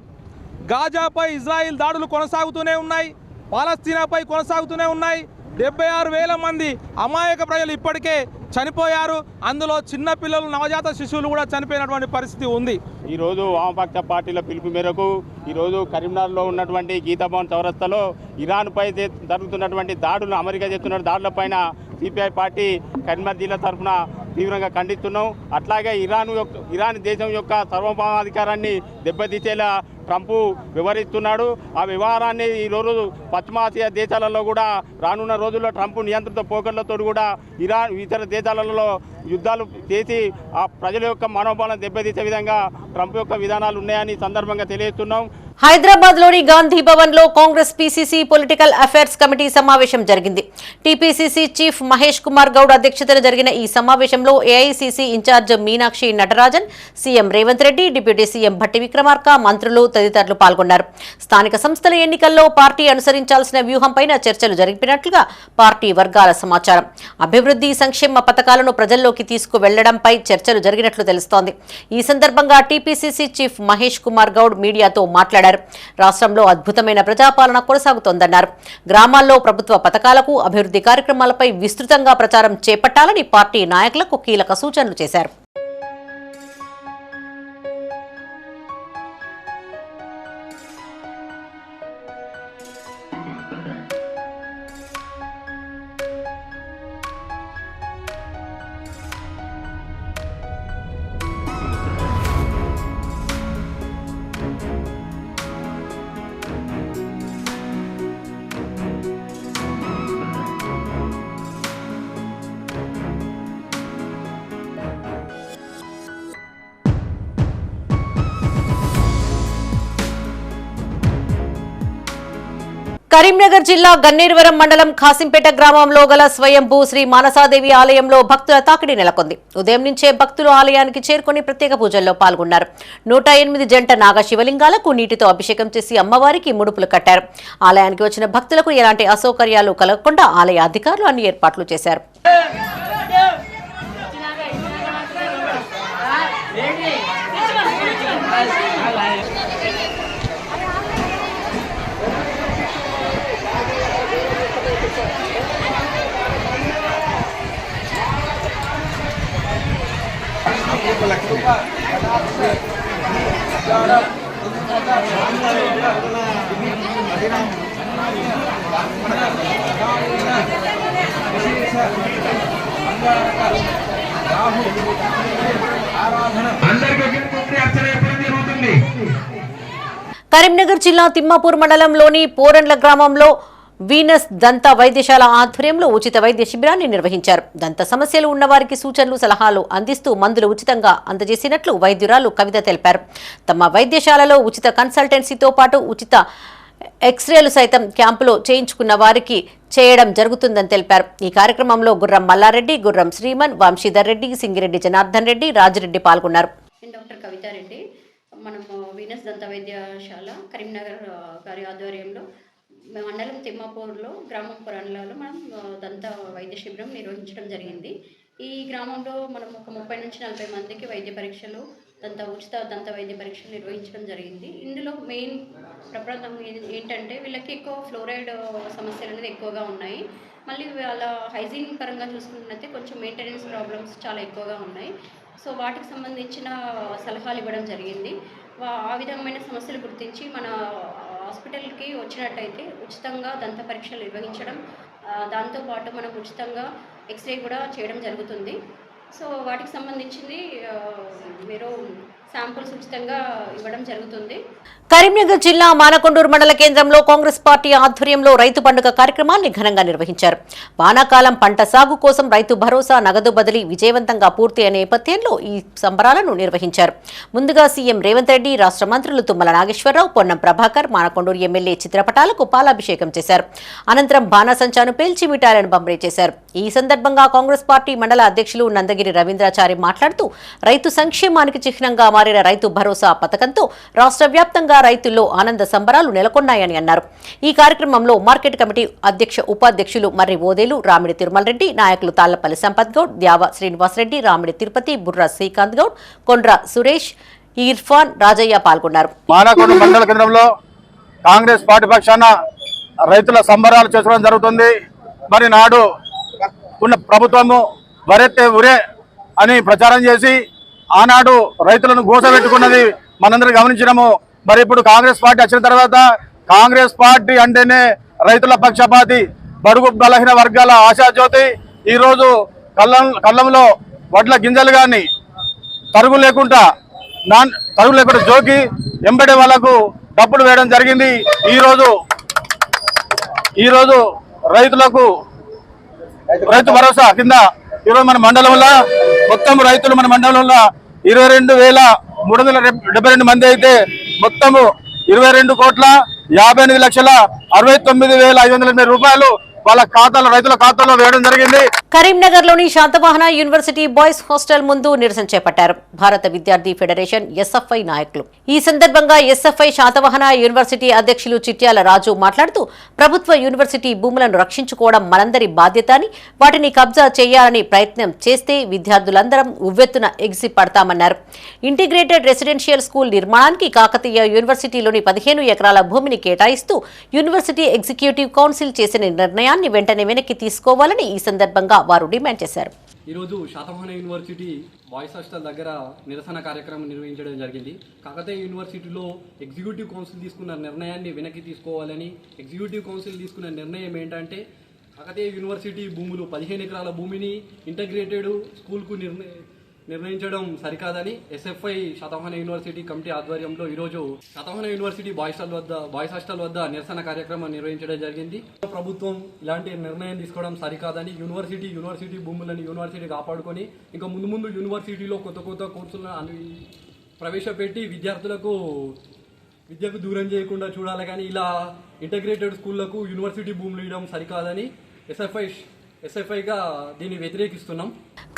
గాజాపై ఇజ్రాయిల్ దాడులు కొనసాగుతూనే ఉన్నాయి, పాలస్తీనాపై కొనసాగుతూనే ఉన్నాయి. 76,000 మంది అమాయక ప్రజలు ఇప్పటికే చనిపోయారు. అందులో చిన్న పిల్లలు, నవజాత శిశువులు కూడా చనిపోయినటువంటి పరిస్థితి ఉంది.
ఈరోజు వామపక్ష పార్టీల పిలుపు మేరకు ఈరోజు కరీంనగర్లో ఉన్నటువంటి గీతాభవన్ చౌరస్తాలో ఇరాన్పై జరుగుతున్నటువంటి దాడులు, అమెరికా చేస్తున్న దాడులపైన సిపిఐ పార్టీ కరీంనగర్ జిల్లా తరఫున తీవ్రంగా ఖండిస్తున్నాం. అట్లాగే ఇరాన్ దేశం యొక్క సార్వభౌమాధికారాన్ని దెబ్బతీసేలా ట్రంప్ వివరిస్తున్నాడు. ఆ వ్యవహారాన్ని ఈరోజు పశ్చిమాసియా దేశాలలో కూడా రానున్న రోజుల్లో ట్రంప్ నియంత్రిత పోకర్లతో కూడా ఇరాన్ ఇతర దేశాలలో యుద్ధాలు చేసి ఆ ప్రజల యొక్క మనోభావాలను దెబ్బతీసే విధంగా ట్రంప్ యొక్క విధానాలు ఉన్నాయని సందర్భంగా తెలియజేస్తున్నాం.
హైదరాబాద్ లోని గాంధీ భవన్ లో Congress PCC political affairs committee సమావేశం జరిగింది. టిపిసిసి చీఫ్ మహేష్ కుమార్ గౌడ్ అధ్యక్షతన జరిగిన ఈ సమావేశంలో AICC in charge Meenakshi Natarajan, CM Revanth Reddy, deputy CM Bhatti Vikramarka, మంత్రులు తదితరులు పాల్గొన్నారు. స్థానిక సంస్థల ఎన్నికల్లో పార్టీ అనుసరించాల్సిన వ్యూహంపైన చర్చలు జరిపినట్లుగా పార్టీ వర్గాల సమాచారం. అభివృద్ధి, సంక్షేమ పథకాలను ప్రజల్లోకి తీసుకువెళ్లడంపై చర్చలు జరిగినట్లు తెలుస్తోంది. ఈ సందర్భంగా టిపిసిసి చీఫ్ మహేష్ కుమార్ గౌడ్ మీడియాతో మాట్లాడారు. రాష్ట్రంలో అద్భుతమైన ప్రజాపాలన కొనసాగుతోందన్నారు. గ్రామాల్లో ప్రభుత్వ పథకాలకు, అభివృద్ధి కార్యక్రమాలపై విస్తృతంగా ప్రచారం చేపట్టాలని పార్టీ నాయకులకు కీలక సూచనలు చేశారు. కరీంనగర్ జిల్లా గన్నేరువరం మండలం ఖాసింపేట గ్రామంలో గల స్వయంభూ శ్రీ మానసాదేవి ఆలయంలో భక్తుల తాకిడి నెలకొంది. ఉదయం నుంచే భక్తులు ఆలయానికి చేరుకుని ప్రత్యేక పూజల్లో పాల్గొన్నారు. 108 జంట నాగ శివలింగాలకు నీటితో అభిషేకం చేసి అమ్మవారికి ముడుపులు కట్టారు. ఆలయానికి వచ్చిన భక్తులకు ఎలాంటి అసౌకర్యాలు కలగకుండా ఆలయ అధికారులు అన్ని ఏర్పాట్లు చేశారు.
Terima kasih.
కరీంనగర్ జిల్లా తిమ్మాపూర్ మండలంలోని పోరండ్ల గ్రామంలో వీనస్ దంత వైద్యశాల ఆధ్వర్యంలో ఉచిత వైద్య శిబిరాన్ని నిర్వహించారు. దంత సమస్యలు ఉన్నవారికి సూచనలు సలహాలు అందిస్తూ మందులు ఉచితంగా అందజేసినట్లు వైద్యురాలు కవిత తెలిపారు. తమ వైద్యశాలలో ఉచిత కన్సల్టెన్సీతో పాటు ఉచిత ఎక్స్రేలు సైతం క్యాంపులో చేయించుకున్న వారికి చేయడం జరుగుతుందని తెలిపారు. ఈ కార్యక్రమంలో గుర్రం మల్లారెడ్డి, గుర్రం శ్రీమన్, వంశీధర్ రెడ్డి, సింగిరెడ్డి జనార్దన్ రెడ్డి, రాజిరెడ్డి పాల్గొన్నారు.
డాక్టర్ కవితారెడ్డి, మనము వీనస్ దంత వైద్యశాల కరీంనగర్ గారి ఆధ్వర్యంలో మండలం తిమ్మాపూర్లో గ్రామం పురాణాలలో మనం దంత వైద్య శిబిరం నిర్వహించడం జరిగింది. ఈ గ్రామంలో మనం ఒక 30 నుంచి 40 మందికి వైద్య పరీక్షలు ఉచిత దంత వైద్య పరీక్షలు నిర్వహించడం జరిగింది. ఇందులో మెయిన్ ప్రప్రథం ఏంటంటే వీళ్ళకి ఎక్కువ ఫ్లోరైడ్ సమస్యలు అనేది ఎక్కువగా ఉన్నాయి. మళ్ళీ వాళ్ళ హైజీన్ పరంగా చూసుకున్నట్లయితే కొంచెం మెయింటెనెన్స్ ప్రాబ్లమ్స్ చాలా ఎక్కువగా ఉన్నాయి. సో వాటికి సంబంధించిన సలహాలు ఇవ్వడం జరిగింది. ఆ విధమైన సమస్యలు గుర్తించి మన హాస్పిటల్కి వచ్చినట్టయితే ఉచితంగా దంత పరీక్షలు నిర్వహించడం, దాంతోపాటు మనం ఉచితంగా ఎక్స్రే కూడా చేయడం జరుగుతుంది. సో వాటికి సంబంధించింది మీరు శాంపుల్స్ ఉచితంగా ఇవ్వడం జరుగుతుంది.
కరీంనగర్ జిల్లా మానకొండూరు మండల కేంద్రంలో కాంగ్రెస్ పార్టీ ఆధ్వర్యంలో రైతు పండుగ కార్యక్రమాన్ని ఘనంగా నిర్వహించారు. వానాకాలం పంట సాగు కోసం రైతు భరోసా నగదు బదిలీ విజయవంతంగా పూర్తి అయిన నేపథ్యంలో ఈ సంబరాలను నిర్వహించారు. ముందుగా సీఎం రేవంత్ రెడ్డి, రాష్ట్ర మంత్రులు తుమ్మల నాగేశ్వరరావు, పొన్నం ప్రభాకర్, మానకొండూరు ఎమ్మెల్యే చిత్రపటాలకు పాలాభిషేకం చేశారు. అనంతరం బాణాసంచాను పేల్చి మిఠాయిలను పంపిణీ చేశారు. ఈ సందర్భంగా కాంగ్రెస్ పార్టీ మండల అధ్యక్షులు నందగిరి రవీంద్రాచారి మాట్లాడుతూ రైతు సంక్షేమానికి చిహ్నంగా మారిన రైతు భరోసా పథకంతో రాష్ట్ర వ్యాప్తంగా రైతుల్లో ఆనంద సంబరాలు నెలకొన్నాయని అన్నారు. ఈ కార్యక్రమంలో మార్కెట్ కమిటీ అధ్యక్ష ఉపాధ్యక్షులు మర్రి ఓదేలు, రామిడి తిరుమల రెడ్డి, నాయకులు తాళ్లపల్లి సంపత్ గౌడ్, ద్యావ శ్రీనివాసరెడ్డి, రామిడి తిరుపతి, బుర్రా శ్రీకాంత్ గౌడ్, కొండ్ర సురేష్, ఇర్ఫాన్, రాజయ్య పాల్గొన్నారు.
మానకొండ మండల కేంద్రంలో కాంగ్రెస్ పార్టీ పక్షాన రైతుల సంబరాలు చేసుకోవడం జరుగుతుంది. మరి నాడు ఉన్న ప్రభుత్వము వరెత్తే ఉరే అని ప్రచారం చేసి ఆనాడు రైతులను గోసపెట్టుకున్నది మనందరం గమనించినాము. మరి ఇప్పుడు కాంగ్రెస్ పార్టీ వచ్చిన తర్వాత కాంగ్రెస్ పార్టీ అంటేనే రైతుల పక్షపాతి, బడుగు బలహీన వర్గాల ఆశాజ్యోతి. ఈరోజు కళ్ళంలో వడ్ల గింజలు కానీ తరుగు లేకుండా జోకి ఎంబడే వాళ్ళకు డబ్బులు వేయడం జరిగింది. ఈరోజు రైతులకు రైతు భరోసా కింద ఈరోజు మన మండలంలో మొత్తం రైతులు మన మండలంలో 22,372 మంది అయితే మొత్తము 22,58,69,580 రూపాయలు వాళ్ళ ఖాతాలో రైతుల ఖాతాలో వేయడం జరిగింది.
కరీంనగర్ లోని శాతవాహన యూనివర్సిటీ బాయ్స్ హాస్టల్ ముందు నిరసన చేపట్టారు భారత విద్యార్థి ఫెడరేషన్ ఎస్ఎఫ్ఐ నాయకులు. ఈ సందర్భంగా ఎస్ఎఫ్ఐ శాతవాహన యూనివర్సిటీ అధ్యక్షులు చిట్యాల రాజు మాట్లాడుతూ ప్రభుత్వ యూనివర్సిటీ భూములను రక్షించుకోవడం మనందరి బాధ్యత అని, వాటిని కబ్జా చేయాలని ప్రయత్నం చేస్తే విద్యార్థులందరం ఉవ్వెత్తున ఎగిసి పడతామన్నారు. ఇంటిగ్రేటెడ్ రెసిడెన్షియల్ స్కూల్ నిర్మాణానికి కాకతీయ యూనివర్సిటీలోని 15 ఎకరాల భూమిని కేటాయిస్తూ యూనివర్సిటీ ఎగ్జిక్యూటివ్ కౌన్సిల్ చేసిన నిర్ణయాన్ని వెంటనే వెనక్కి తీసుకోవాలని ఈ సందర్భంగా వారు డిమాండ్ చేశారు.
ఈరోజు శాతవాహన యూనివర్సిటీ బాయ్స్ హాస్టల్ దగ్గర నిరసన కార్యక్రమం నిర్వహించడం జరిగింది. కాకతీయ యూనివర్సిటీలో ఎగ్జిక్యూటివ్ కౌన్సిల్ తీసుకున్న నిర్ణయాన్ని వెనక్కి తీసుకోవాలని. ఎగ్జిక్యూటివ్ కౌన్సిల్ తీసుకున్న నిర్ణయం ఏంటంటే కాకతీయ యూనివర్సిటీ భూములు 15 ఎకరాల భూమిని ఇంటగ్రేటెడ్ స్కూల్కు నిర్ణయించడం సరికాదని ఎస్ఎఫ్ఐ శాతవాహన యూనివర్సిటీ కమిటీ ఆధ్వర్యంలో ఈరోజు శాతవాహన యూనివర్సిటీ బాయ్స్ హాస్టల్ వద్ద నిరసన కార్యక్రమం నిర్వహించడం జరిగింది. ప్రభుత్వం ఇలాంటి నిర్ణయం తీసుకోవడం సరికాదని, యూనివర్సిటీ భూములను యూనివర్సిటీ కాపాడుకొని ఇంకా ముందు యూనివర్సిటీలో కొత్త కోర్సులను ప్రవేశపెట్టి విద్యకు దూరం చేయకుండా చూడాలి. కానీ ఇలా ఇంటగ్రేటెడ్ స్కూళ్లకు యూనివర్సిటీ భూములు ఇవ్వడం సరికాదని ఎస్ఎఫ్ఐగా దీన్ని వ్యతిరేకిస్తున్నాం.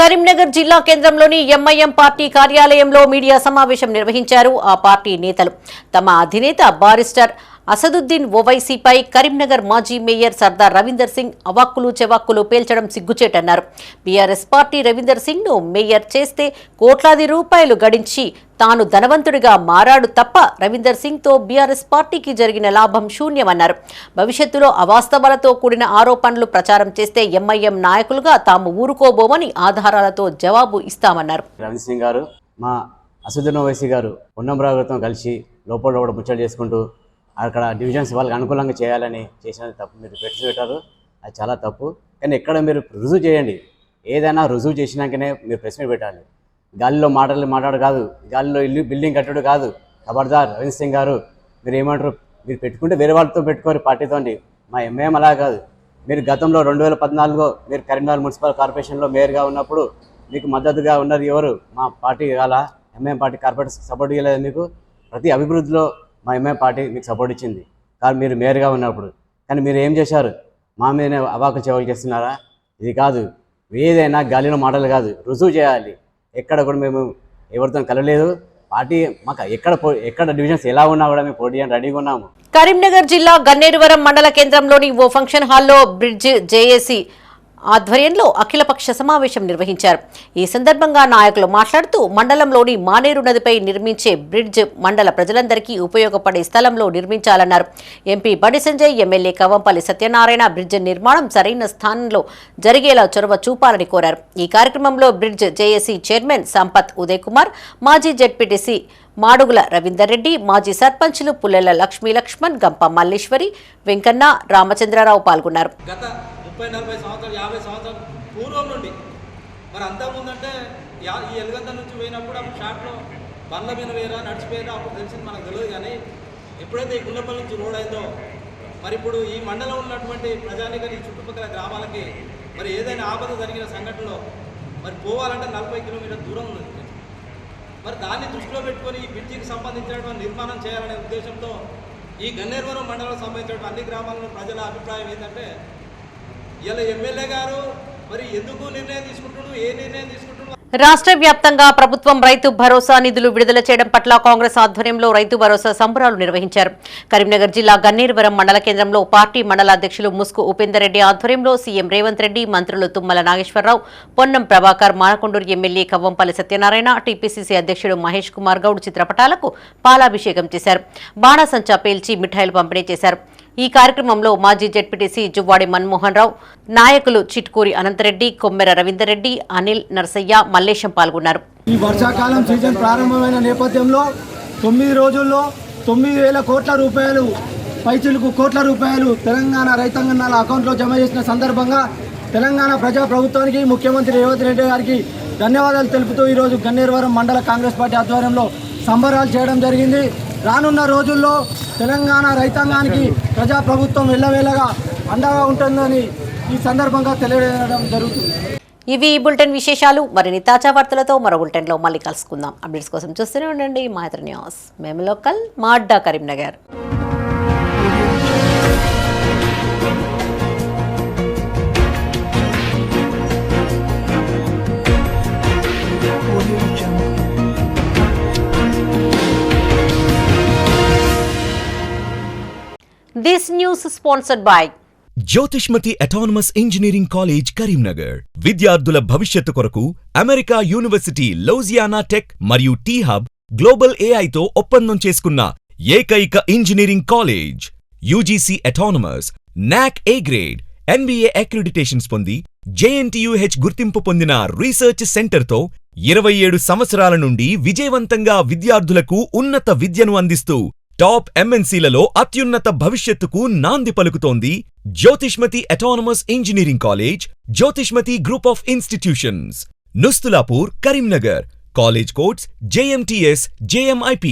కరీంనగర్ జిల్లా కేంద్రంలోని ఎంఐఎం పార్టీ కార్యాలయంలో మీడియా సమావేశం నిర్వహించారు ఆ పార్టీ నేతలు. తమ అధినేత బారిస్టర్ అసదుద్దీన్ ఓవైసీపై కరీంనగర్ మాజీ మేయర్ సర్దార్ రవీందర్ సింగ్ అవాక్కులు చెవాక్కులు పేల్చడం సిగ్గుచేటన్నారు. బీఆర్ఎస్ పార్టీ రవీందర్ సింగ్ ను మేయర్ చేస్తే కోట్లాది రూపాయలు గడించి తాను ధనవంతుడిగా మారాడు తప్ప రవీందర్ సింగ్ తో బీఆర్ఎస్ పార్టీకి జరిగిన లాభం శూన్యమన్నారు. భవిష్యత్తులో అవాస్తవాలతో కూడిన ఆరోపణలు ప్రచారం చేస్తే ఎంఐఎం నాయకులుగా తాము ఊరుకోబోమని ఆధారాలతో జవాబు ఇస్తామన్నారు.
రవీందర్ సింగ్ గారు మా అసదుద్దీన్ ఓవైసీ గారు పొన్నంరావుతో కలిసి లోపల ముచ్చట్లు చేసుకుంటూ అక్కడ డివిజన్స్ వాళ్ళకి అనుకూలంగా చేయాలని చేసిన తప్పు మీరు పెట్టారు. అది చాలా తప్పు. కానీ ఎక్కడ మీరు రుజువు చేయండి, ఏదైనా రుజువు చేసినాకనే మీరు ప్రెస్ మీట్ పెట్టాలి. గాలిలో మాట్లాడు కాదు, గాలిలో ఇల్లు బిల్డింగ్ కట్టడు కాదు. ఖబర్దార్ రవీంద్ర సింగ్ గారు, మీరు ఏమంటారు? మీరు పెట్టుకుంటే వేరే వాళ్ళతో పెట్టుకోరు పార్టీతోండి. మా ఎంఐఎం అలా కాదు. మీరు గతంలో 2014లో మీరు కరీంనగర్ మున్సిపల్ కార్పొరేషన్లో మేయర్గా ఉన్నప్పుడు మీకు మద్దతుగా ఉన్నది ఎవరు? మా పార్టీ కాల ఎంఐఎం పార్టీ కార్పొరేట్ సపోర్ట్ ఇవ్వలేదు మీకు. ప్రతి అభివృద్ధిలో మా ఎంఐఎం పార్టీ మీకు సపోర్ట్ ఇచ్చింది కానీ మీరు మేయర్గా ఉన్నప్పుడు. కానీ మీరు ఏం చేశారు? మా మీదనే అవాకులు చెవులు చేస్తున్నారా? ఇది కాదు. ఏదైనా గాలిలో మాటలు కాదు, రుజువు చేయాలి. ఎక్కడ కూడా మేము ఎవరితో కలవలేదు. పార్టీ మాకు ఎక్కడ డివిజన్స్ ఎలా ఉన్నా కూడా మేము పోటీ చేయడానికి రెడీగా ఉన్నాము.
కరీంనగర్ జిల్లా గన్నేరువరం మండల కేంద్రంలోని ఓ ఫంక్షన్ హాల్లో బ్రిడ్జ్ జేఏసీ ఆధ్వర్యంలో అఖిలపక్ష సమావేశం నిర్వహించారు. ఈ సందర్భంగా నాయకులు మాట్లాడుతూ మండలంలోని మానేరు నదిపై నిర్మించే బ్రిడ్జ్ మండల ప్రజలందరికీ ఉపయోగపడే స్థలంలో నిర్మించాలన్నారు. MP Bandi Sanjay, MLA Kavampalli Satyanarayana bridge నిర్మాణం సరైన స్థానంలో జరిగేలా చొరవ చూపాలని కోరారు. ఈ కార్యక్రమంలో bridge JAC chairman Sampath Uday Kumar, మాజీ జెడ్పీటీసీ మాడుగుల రవీందర్ రెడ్డి, మాజీ సర్పంచ్లు పుల్లెల లక్ష్మీ లక్ష్మణ్, గంప మల్లేశ్వరి, వెంకన్న, రామచంద్రరావు పాల్గొన్నారు.
30-40 సంవత్సరాలు 50 సంవత్సరాల పూర్వం నుండి మరి అంతకుముందంటే ఈ ఎలుగంత నుంచి పోయినప్పుడు అప్పుడు షాట్లో బండ్ల మీద వేరా నడిచిపోయారా అప్పుడు తెలిసింది మనకు తెలియదు. కానీ ఎప్పుడైతే ఈ గుండెపల్లి నుంచి రోడ్ అయిందో మరి ఇప్పుడు ఈ మండలం ఉన్నటువంటి ప్రజానికని ఈ చుట్టుపక్కల గ్రామాలకి మరి ఏదైనా ఆపద జరిగిన సంఘటనలో మరి పోవాలంటే 40 కిలోమీటర్ల దూరం ఉంది. మరి దాన్ని దృష్టిలో పెట్టుకొని ఈ బ్రిడ్జికి సంబంధించినటువంటి నిర్మాణం చేయాలనే ఉద్దేశంతో ఈ గన్నేరువరం మండలం సంబంధించిన అన్ని గ్రామాల్లో ప్రజల అభిప్రాయం ఏంటంటే ఇలా ఎమ్మెల్యే గారు మరి ఎందుకు నిర్ణయం తీసుకుంటున్నారు, ఏ నిర్ణయం తీసుకుంటున్నారు?
రాష్ట్ర వ్యాప్తంగా ప్రభుత్వం రైతు భరోసా నిధులు విడుదల చేయడం పట్ల కాంగ్రెస్ ఆధ్వర్యంలో రైతు భరోసా సంబరాలు నిర్వహించారు. కరీంనగర్ జిల్లా గన్నేరువరం మండల కేంద్రంలో పార్టీ మండల అధ్యక్షులు ముస్కు ఉపేందర్ రెడ్డి ఆధ్వర్యంలో సీఎం రేవంత్ రెడ్డి, మంత్రులు తుమ్మల నాగేశ్వరరావు, పొన్నం ప్రభాకర్, మానకొండూరు ఎమ్మెల్యే కవ్వంపల్లి సత్యనారాయణ, టీపీసీసీ అధ్యక్షుడు మహేష్ కుమార్ గౌడ్ చిత్రపటాలకు పాలాభిషేకం చేశారు. బాణాసంచా పేల్చి మిఠాయిలు పంపిణీ చేశారు. ఈ కార్యక్రమంలో మాజీ జెడ్పీటీసీ జువ్వాడి మన్మోహన్ రావు, నాయకులు చిట్కూరి అనంతరెడ్డి, కొమ్మెర రవీందర్ రెడ్డి, అనిల్, నరసయ్య, మల్లేశం పాల్గొన్నారు.
ఈ వర్షాకాలం సీజన్ ప్రారంభమైన నేపథ్యంలో 9 రోజుల్లో 9,000 కోట్ల రూపాయలు పైచిలకు కోట్ల రూపాయలు తెలంగాణ రైతాంగనాల అకౌంట్లో జమ చేసిన సందర్భంగా తెలంగాణ ప్రజాప్రభుత్వానికి ముఖ్యమంత్రి రేవంత్ రెడ్డి గారికి ధన్యవాదాలు తెలుపుతూ ఈరోజు గన్నేరువరం మండల కాంగ్రెస్ పార్టీ ఆధ్వర్యంలో సంబరాలు చేయడం జరిగింది. రానున్న రోజుల్లో తెలంగాణ రైతాంగానికి ప్రజాప్రభుత్వం ఎల్లవేళగా అండగా ఉంటుందని ఈ సందర్భంగా తెలియజేయడం జరుగుతుంది.
ఇవి ఈ బులెటిన్ విశేషాలు. మరిన్ని తాజా వార్తలతో మరో బులెటిన్లో మళ్ళీ కలుసుకుందాం. అప్డేట్స్ కోసం చూస్తూనే ఉండండి మైత్రి న్యూస్. మేము లోకల్, మా అడ్డా Karimnagar. This news is sponsored by
Jyothishmathi autonomous engineering college Karimnagar. విద్యార్థుల భవిష్యత్తు కొరకు అమెరికా యూనివర్సిటీ లౌజియానా టెక్ మరియు టీ హబ్ గ్లోబల్ ఏఐతో ఒప్పందం చేసుకున్న ఏకైక ఇంజనీరింగ్ కాలేజ్. యూజీసీ అటానమస్, నాక్ ఏ గ్రేడ్, NBA అక్రిడిటేషన్స్ పొంది JNTUH గుర్తింపు పొందిన రీసెర్చ్ సెంటర్తో 27 సంవత్సరాల నుండి విజయవంతంగా విద్యార్థులకు ఉన్నత విద్యను అందిస్తూ టాప్ MNCలలో అత్యున్నత భవిష్యత్తుకు నాంది పలుకుతోంది Jyothishmathi autonomous engineering College, Jyothishmathi Group of Institutions, Nustulapur, Karimnagar. College codes JMTS, JMIP.